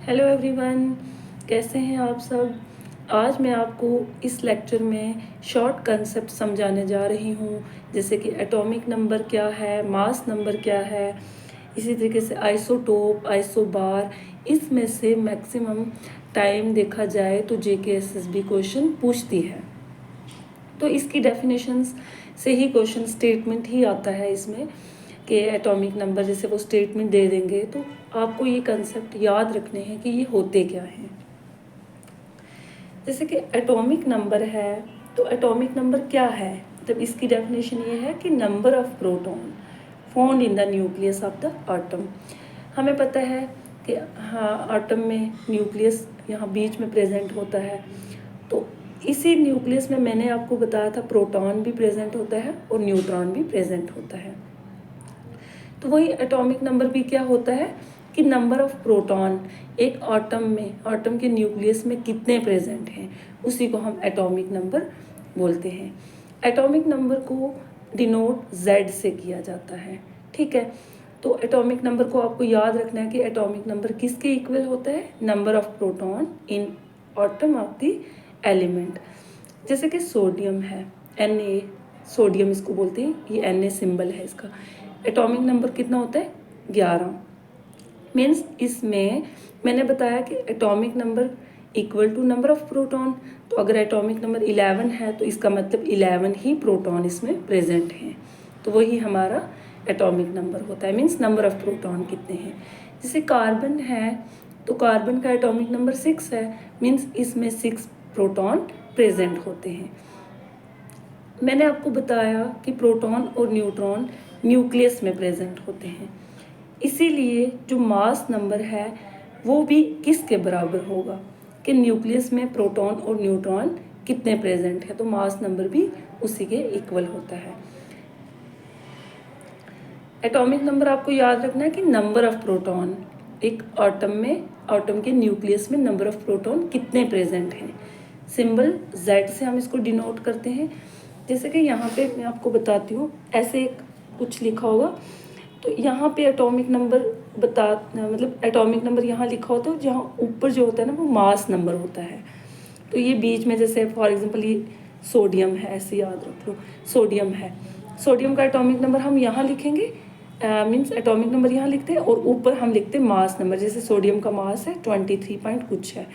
Hello everyone, कैसे हैं आप सब। आज मैं आपको इस लेक्चर में शॉर्ट कंसेप्ट समझाने जा रही हूँ, जैसे कि एटॉमिक नंबर क्या है, मास नंबर क्या है, इसी तरीके से आइसोटोप, आइसोबार। इसमें से मैक्सिमम टाइम देखा जाए तो JK SSB क्वेश्चन पूछती है, तो इसकी डेफिनेशंस से ही क्वेश्चन स्टेटमेंट ही आता है इसमें कि एटॉमिक नंबर, जैसे वो स्टेटमेंट दे देंगे तो आपको ये कंसेप्ट याद रखने हैं कि ये होते क्या हैं। जैसे कि एटॉमिक नंबर है, तो एटॉमिक नंबर क्या है, मतलब इसकी डेफिनेशन ये है कि number of proton found in the nucleus of the atom. हमें पता है कि हाँ, आटम में न्यूक्लियस यहाँ बीच में प्रेजेंट होता है, तो इसी न्यूक्लियस में मैंने आपको बताया था प्रोटॉन भी प्रेजेंट होता है और न्यूट्रॉन भी प्रेजेंट होता है। तो वही एटॉमिक नंबर भी क्या होता है कि नंबर ऑफ प्रोटॉन एक आटम में, आटम के न्यूक्लियस में कितने प्रेजेंट हैं, उसी को हम एटॉमिक नंबर बोलते हैं। एटॉमिक नंबर को डिनोट Z से किया जाता है, ठीक है। तो एटॉमिक नंबर को आपको याद रखना है कि एटॉमिक नंबर किसके इक्वल होता है, number of proton in atom of the element. जैसे कि सोडियम है, Na, सोडियम इसको बोलते हैं, ये Na सिंबल है इसका। एटॉमिक नंबर कितना होता है, 11। मीन्स इसमें मैंने बताया कि atomic number equal to number of proton, तो अगर एटॉमिक नंबर 11 है तो इसका मतलब 11 ही प्रोटॉन इसमें प्रेजेंट हैं, तो वही हमारा एटॉमिक नंबर होता है। मीन्स नंबर ऑफ प्रोटॉन कितने हैं। जैसे कार्बन है, तो कार्बन का एटॉमिक नंबर 6 है, मीन्स इसमें 6 प्रोटॉन प्रेजेंट होते हैं। मैंने आपको बताया कि प्रोटॉन और न्यूट्रॉन न्यूक्लियस में प्रेजेंट होते हैं, इसीलिए जो मास नंबर है वो भी किसके बराबर होगा कि न्यूक्लियस में प्रोटॉन और न्यूट्रॉन कितने प्रेजेंट है, तो मास नंबर भी उसी के इक्वल होता है। एटॉमिक नंबर आपको याद रखना है कि नंबर ऑफ प्रोटॉन एक आटम में, आटम के न्यूक्लियस में नंबर ऑफ प्रोटॉन कितने प्रेजेंट हैं। सिंबल Z से हम इसको डिनोट करते हैं। जैसे कि यहाँ पे मैं आपको बताती हूँ, ऐसे कुछ लिखा होगा, तो यहाँ पे एटॉमिक नंबर मतलब एटॉमिक नंबर यहाँ लिखा होता है, जहाँ ऊपर जो होता है ना वो मास नंबर होता है। तो ये बीच में, जैसे फॉर एग्जांपल ये सोडियम है, ऐसे याद रख लो, सोडियम है, सोडियम का एटॉमिक नंबर हम यहाँ लिखेंगे, मीन्स एटॉमिक नंबर यहाँ लिखते हैं और ऊपर हम लिखते हैं मास नंबर। जैसे सोडियम का मास है 23 पॉइंट कुछ है,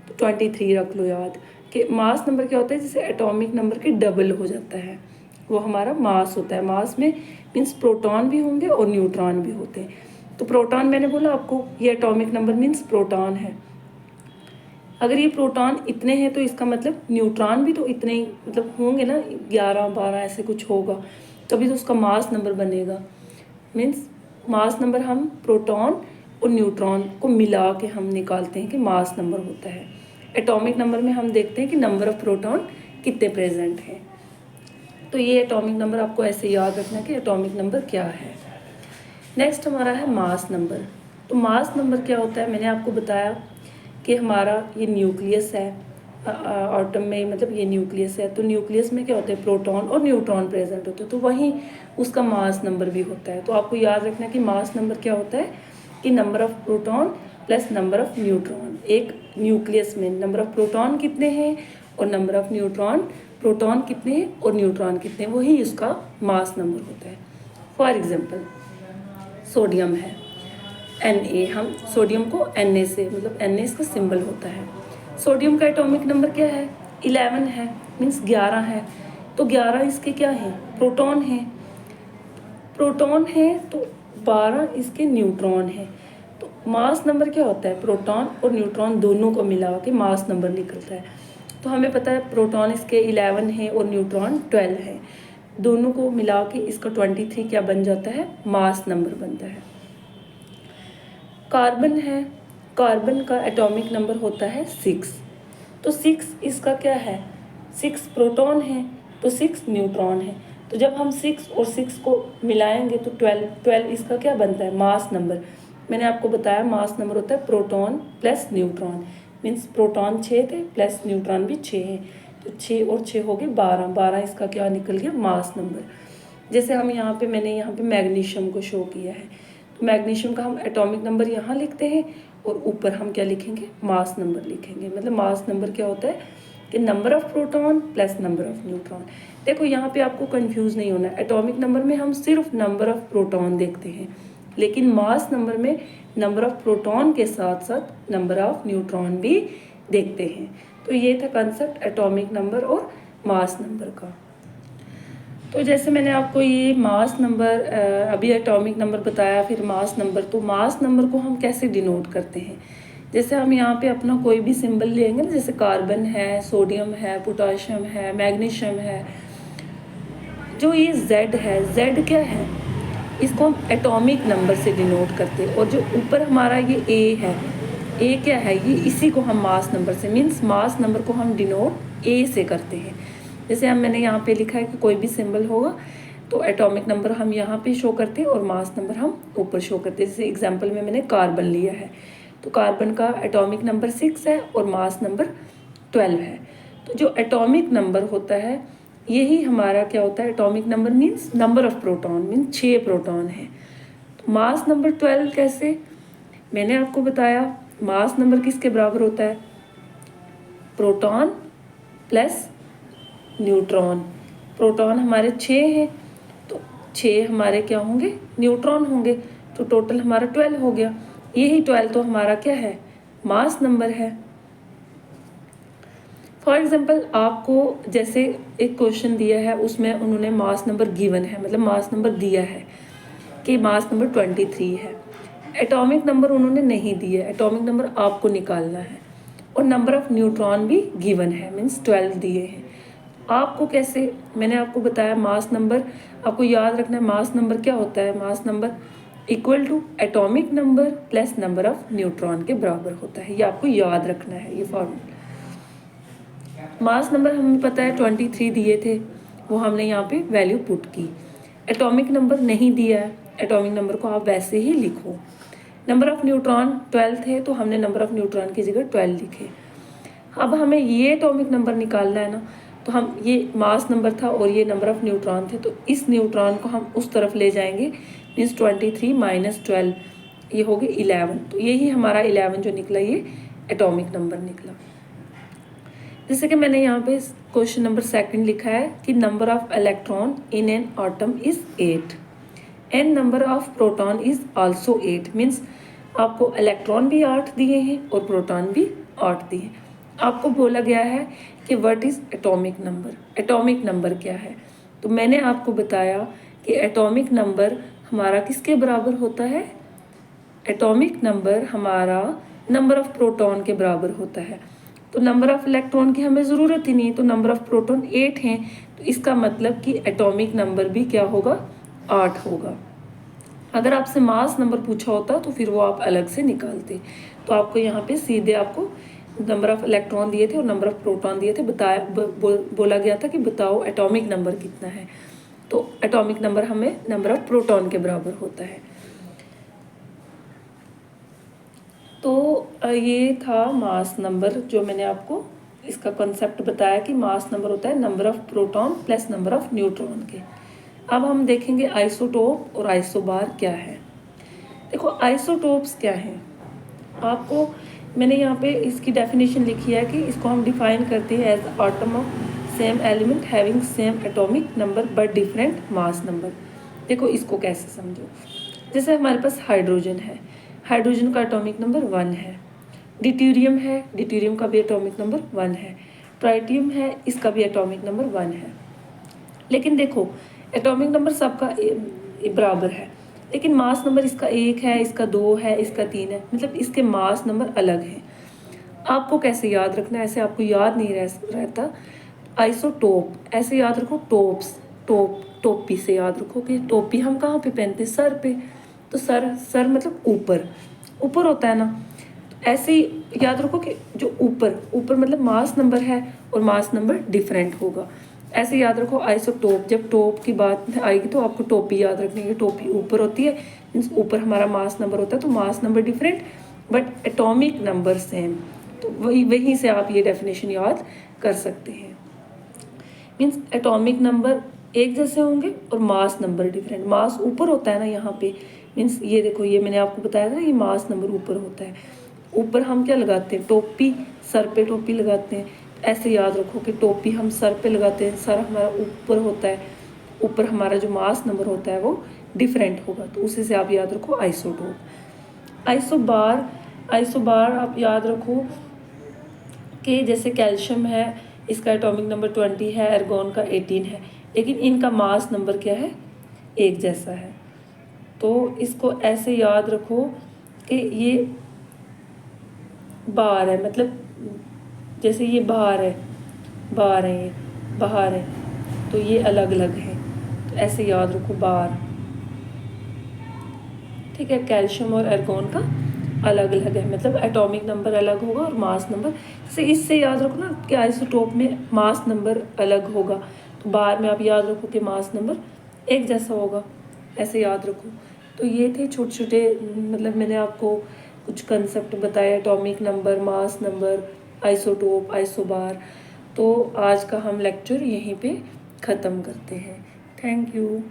तो 23 रख लो याद कि मास नंबर क्या होता है, जैसे एटॉमिक नंबर के डबल हो जाता है, वो हमारा मास होता है। मास में मीन्स प्रोटॉन भी होंगे और न्यूट्रॉन भी होते हैं। तो प्रोटॉन मैंने बोला आपको, ये एटॉमिक नंबर मीन्स प्रोटॉन है। अगर ये प्रोटॉन इतने हैं तो इसका मतलब न्यूट्रॉन भी तो इतने ही मतलब होंगे ना, 11 12 ऐसे कुछ होगा, तभी तो उसका मास नंबर बनेगा। मीन्स मास नंबर हम प्रोटॉन और न्यूट्रॉन को मिला के हम निकालते हैं कि मास नंबर होता है। एटॉमिक नंबर में हम देखते हैं कि नंबर ऑफ प्रोटॉन कितने प्रेजेंट हैं। तो ये एटॉमिक नंबर आपको ऐसे याद रखना कि एटॉमिक नंबर क्या है। नेक्स्ट हमारा है मास नंबर। तो मास नंबर क्या होता है, मैंने आपको बताया कि हमारा ये न्यूक्लियस है, आटम में मतलब ये न्यूक्लियस है, तो न्यूक्लियस में क्या होते हैं, प्रोटॉन और न्यूट्रॉन प्रेजेंट होते हैं, तो वहीं उसका मास नंबर भी होता है। तो आपको याद रखना कि मास नंबर क्या होता है कि number of proton plus number of neutron. एक न्यूक्लियस में नंबर ऑफ प्रोटॉन कितने हैं और नंबर ऑफ न्यूट्रॉन, प्रोटॉन कितने हैं और न्यूट्रॉन कितने हैं, वही उसका मास नंबर होता है। फॉर एग्जाम्पल सोडियम है Na, हम सोडियम को Na से, मतलब Na इसका सिंबल होता है। सोडियम का एटॉमिक नंबर क्या है, 11 है, मीन्स 11 है, तो 11 इसके क्या हैं, प्रोटॉन हैं, प्रोटॉन है, तो 12 इसके न्यूट्रॉन हैं। तो मास नंबर क्या होता है, प्रोटॉन और न्यूट्रॉन दोनों को मिला के मास नंबर निकलता है। तो हमें पता है प्रोटॉन इसके 11 है और न्यूट्रॉन 12 है, दोनों को मिला के इसका 23 क्या बन जाता है, मास नंबर बनता है। कार्बन है, कार्बन का एटॉमिक नंबर होता है 6, तो 6 इसका क्या है, 6 प्रोटॉन है तो 6 न्यूट्रॉन है, तो जब हम 6 और 6 को मिलाएंगे तो 12 इसका क्या बनता है, मास नंबर। मैंने आपको बताया मास नंबर होता है proton plus neutron, means proton 6 थे प्लस न्यूट्रॉन भी 6 हैं, तो 6 और 6 हो गए 12, 12 इसका क्या निकल गया, मास नंबर। जैसे हम यहाँ पे, मैंने यहाँ पे मैग्नीशियम को शो किया है, तो मैग्नीशियम का हम एटॉमिक नंबर यहाँ लिखते हैं और ऊपर हम क्या लिखेंगे, मास नंबर लिखेंगे। मतलब मास नंबर क्या होता है कि number of proton plus number of neutron. देखो यहाँ पे आपको कंफ्यूज नहीं होना है, एटॉमिक नंबर में हम सिर्फ नंबर ऑफ प्रोटॉन देखते हैं, लेकिन मास नंबर में नंबर ऑफ प्रोटॉन के साथ साथ नंबर ऑफ न्यूट्रॉन भी देखते हैं। तो ये था कंसेप्ट एटॉमिक नंबर और मास नंबर का। तो जैसे मैंने आपको ये मास नंबर अभी एटॉमिक नंबर बताया, फिर मास नंबर, तो मास नंबर को हम कैसे डिनोट करते हैं। जैसे हम यहाँ पे अपना कोई भी सिंबल लेंगे ना, जैसे कार्बन है, सोडियम है, पोटाशियम है, मैग्नीशियम है, जो ये Z है, Z क्या है, इसको हम एटॉमिक नंबर से डिनोट करते हैं। और जो ऊपर हमारा ये A है, A क्या है, ये इसी को हम मास नंबर से, मीन्स मास नंबर को हम डिनोट A से करते हैं। जैसे हम मैंने यहाँ पे लिखा है कि कोई भी सिंबल होगा तो एटॉमिक नंबर हम यहाँ पे शो करते हैं और मास नंबर हम ऊपर शो करते हैं। जैसे एग्जांपल में मैंने कार्बन लिया है, तो कार्बन का एटॉमिक नंबर 6 है और मास नंबर 12 है। तो जो एटॉमिक नंबर होता है यही हमारा क्या होता है, atomic number means number of proton, means 6 proton है। तो मास नंबर 12 कैसे, मैंने आपको बताया मास नंबर किसके बराबर होता है, प्रोटॉन प्लस न्यूट्रॉन। प्रोटॉन हमारे 6 हैं, तो 6 हमारे क्या होंगे, न्यूट्रॉन होंगे, तो टोटल हमारा 12 हो गया। यही 12 तो हमारा क्या है, मास नंबर है। फॉर एग्जाम्पल आपको जैसे एक क्वेश्चन दिया है, उसमें उन्होंने मास नंबर गिवन है, मतलब मास नंबर दिया है कि मास नंबर 23 है। एटॉमिक नंबर उन्होंने नहीं दिया है, एटॉमिक नंबर आपको निकालना है। और नंबर ऑफ न्यूट्रॉन भी गिवन है, मीन्स 12 दिए हैं। आपको कैसे, मैंने आपको बताया मास नंबर आपको याद रखना है। मास नंबर क्या होता है, mass number equal to atomic number plus number of neutron के बराबर होता है। ये आपको याद रखना है, ये फॉर्मूला। मास नंबर हमें पता है 23 दिए थे, वो हमने यहाँ पे वैल्यू पुट की। एटॉमिक नंबर नहीं दिया है, एटॉमिक नंबर को आप वैसे ही लिखो। नंबर ऑफ न्यूट्रॉन 12 थे, तो हमने नंबर ऑफ न्यूट्रॉन की जगह 12 लिखे। अब हमें ये एटॉमिक नंबर निकालना है ना, तो हम ये मास नंबर था और ये नंबर ऑफ न्यूट्रॉन थे, तो इस न्यूट्रॉन को हम उस तरफ ले जाएंगे, मीन्स 23 माइनस 12 ये हो गए 11। तो यही हमारा 11 जो निकला ये एटॉमिक नंबर निकला। जैसे कि मैंने यहाँ पे क्वेश्चन नंबर 2 लिखा है कि number of electron in an atom is 8 and number of proton is also 8। Means आपको इलेक्ट्रॉन भी 8 दिए हैं और प्रोटॉन भी 8 दिए हैं। आपको बोला गया है कि what is atomic number, atomic number क्या है। तो मैंने आपको बताया कि एटॉमिक नंबर हमारा किसके बराबर होता है, एटॉमिक नंबर हमारा नंबर ऑफ प्रोटॉन के बराबर होता है। तो नंबर ऑफ इलेक्ट्रॉन की हमें ज़रूरत ही नहीं, तो नंबर ऑफ प्रोटॉन 8 हैं, तो इसका मतलब कि एटॉमिक नंबर भी क्या होगा, 8 होगा। अगर आपसे मास नंबर पूछा होता तो फिर वो आप अलग से निकालते। तो आपको यहाँ पे सीधे आपको नंबर ऑफ इलेक्ट्रॉन दिए थे और नंबर ऑफ प्रोटॉन दिए थे, बताया बोला गया था कि बताओ एटॉमिक नंबर कितना है। तो एटॉमिक नंबर हमें नंबर ऑफ प्रोटॉन के बराबर होता है। तो ये था मास नंबर, जो मैंने आपको इसका कॉन्सेप्ट बताया कि मास नंबर होता है number of proton plus number of neutron के। अब हम देखेंगे आइसोटोप और आइसोबार क्या है। देखो आइसोटोप्स क्या हैं, आपको मैंने यहाँ पे इसकी डेफिनेशन लिखी है कि इसको हम डिफाइन करते हैं as atom of same element having same atomic number but different mass number. देखो इसको कैसे समझो, जैसे हमारे पास हाइड्रोजन है, हाइड्रोजन का एटॉमिक नंबर 1 है। डिट्यूरियम है, डिट्यूरियम का भी एटॉमिक नंबर 1 है। ट्राइटियम है, इसका भी एटॉमिक नंबर 1 है। लेकिन देखो एटॉमिक नंबर सबका बराबर है, लेकिन मास नंबर इसका 1 है, इसका 2 है, इसका 3 है, मतलब इसके मास नंबर अलग हैं। आपको कैसे याद रखना है, ऐसे आपको याद नहीं रहता। आइसोटोप ऐसे याद रखो, टोप्स टोपी से याद रखो कि टोपी हम कहाँ पे पहनते हैं, सर पे। तो सर मतलब ऊपर होता है ना, तो ऐसे ही याद रखो कि जो ऊपर मतलब मास नंबर है और मास नंबर डिफरेंट होगा। ऐसे याद रखो आइसोटोप, जब टोप की बात आएगी तो आपको टोपी याद रखनी है। टोपी ऊपर होती है, मीन्स ऊपर हमारा मास नंबर होता है, तो mass number different but atomic number same. तो वहीं से आप ये डेफिनेशन याद कर सकते हैं। मीन्स एटॉमिक नंबर एक जैसे होंगे और मास नंबर डिफरेंट। मास ऊपर होता है ना यहाँ पे, मीन्स ये देखो, ये मैंने आपको बताया था, ये मास नंबर ऊपर होता है। ऊपर हम क्या लगाते हैं, टोपी, सर पे टोपी लगाते हैं। ऐसे याद रखो कि टोपी हम सर पे लगाते हैं, सर हमारा ऊपर होता है, ऊपर हमारा जो मास नंबर होता है वो डिफरेंट होगा, तो उसी से आप याद रखो आइसोटोप। आइसोबार आप याद रखो कि जैसे कैल्शियम है, इसका एटॉमिक नंबर 20 है, एर्गोन का 18 है, लेकिन इनका मास नंबर क्या है, एक जैसा है। तो इसको ऐसे याद रखो कि ये बार है, मतलब जैसे ये बाहर है, बाहर है, ये बाहर है, तो ये अलग अलग है, तो ऐसे याद रखो बार। ठीक है, कैल्शियम और एर्गोन का अलग अलग है, मतलब एटॉमिक नंबर अलग होगा और मास नंबर। जैसे इससे याद रखो ना कि आइसोटोप में मास नंबर अलग होगा, तो बार में आप याद रखो कि मास नंबर एक जैसा होगा, ऐसे याद रखो। तो ये थे छोटे छोटे, मतलब मैंने आपको कुछ कंसेप्ट बताया, atomic number, mass number, isotope, isobar. तो आज का हम लेक्चर यहीं पे ख़त्म करते हैं। Thank you.